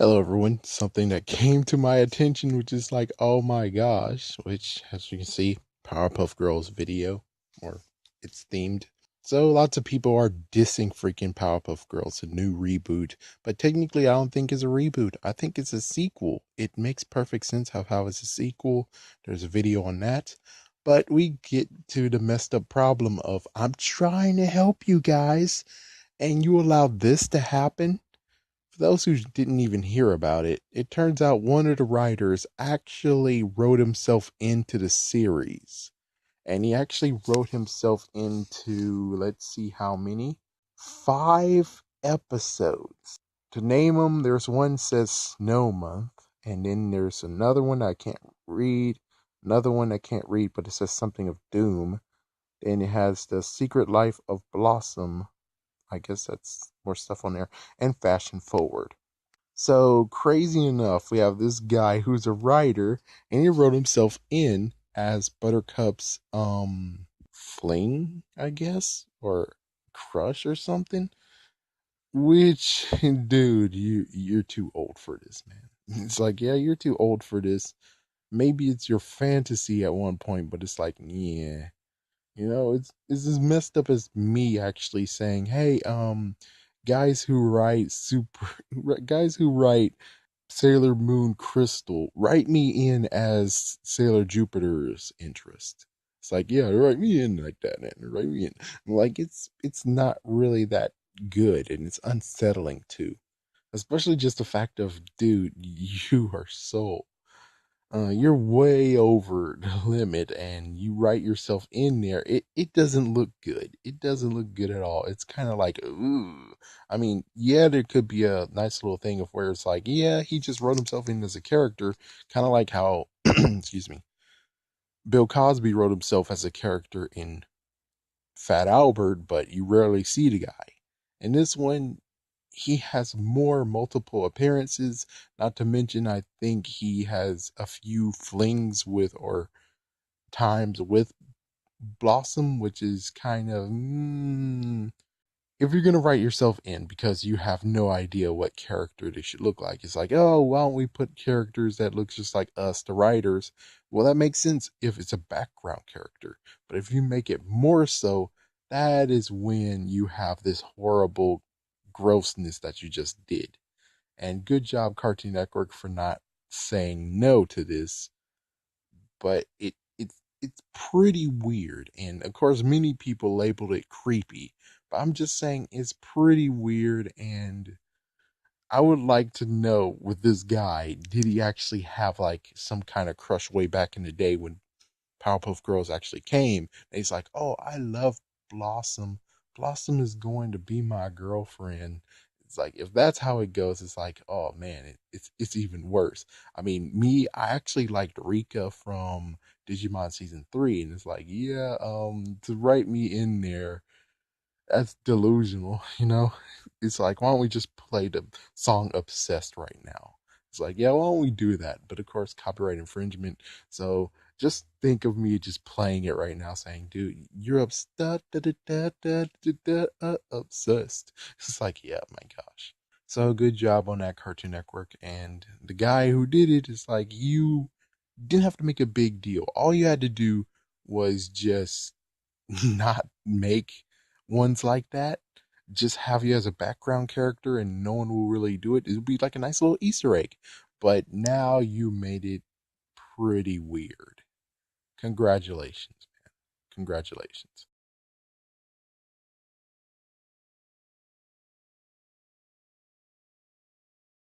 Hello, everyone. Something that came to my attention, which is like, oh my gosh, which, as you can see, Powerpuff Girls video, or it's themed. So lots of people are dissing freaking Powerpuff Girls, a new reboot, but technically I don't think it's a reboot. I think it's a sequel. It makes perfect sense how it's a sequel. There's a video on that. But we get to the messed up problem of I'm trying to help you guys, and you allow this to happen. For those who didn't even hear about it, it turns out one of the writers actually wrote himself into the series. And he actually wrote himself into, let's see how many? 5 episodes. To name them, there's one says Snow Month, and then there's another one I can't read, another one I can't read, but it says something of Doom. Then it has The Secret Life of Blossom. I guess that's more stuff on there, and Fashion Forward. So crazy enough, we have this guy who's a writer, and he wrote himself in as Buttercup's fling, I guess, or crush or something. Which, dude, you're too old for this, man. It's like, yeah, you're too old for this. Maybe it's your fantasy at one point, but it's like, yeah. It's as messed up as me actually saying, "Hey, guys who write Sailor Moon Crystal, write me in as Sailor Jupiter's interest." It's like, yeah, write me in like that, man. Write me in. Like it's not really that good, and it's unsettling too. Especially just the fact of, dude, you are so you're way over the limit and you write yourself in there. It doesn't look good. It doesn't look good at all. It's kind of like, ooh. I mean, yeah, there could be a nice little thing of where it's like, yeah, he just wrote himself in as a character, kind of like how, excuse me, Bill Cosby wrote himself as a character in Fat Albert, but you rarely see the guy. In this one, he has more multiple appearances. Not to mention, I think he has a few flings with or times with Blossom, which is kind of if you're gonna write yourself in because you have no idea what character they should look like. It's like, oh, why don't we put characters that look just like us, the writers? Well, that makes sense if it's a background character, but if you make it more so, that is when you have this horrible grossness that you just did. And good job, Cartoon Network, for not saying no to this. But it's pretty weird, and of course, many people labeled it creepy. But I'm just saying it's pretty weird, and I would like to know with this guy, did he actually have like some kind of crush way back in the day when Powerpuff Girls actually came? And he's like, oh, I love Blossom. Blossom is going to be my girlfriend. It's like if that's how it goes, it's like, oh man, it's even worse. I mean, I actually liked Rika from Digimon season 3, and it's like, yeah, to write me in there, that's delusional, you know? It's like, why don't we just play the song Obsessed right now? It's like, yeah, why don't we do that? But of course, copyright infringement. So just think of me just playing it right now saying, dude, you're obsessed. It's like, yeah, my gosh. So good job on that, Cartoon Network. And the guy who did it is like, you didn't have to make a big deal. All you had to do was just not make ones like that. Just have you as a background character and no one will really do it. It would be like a nice little Easter egg. But now you made it pretty weird. Congratulations, man. Congratulations.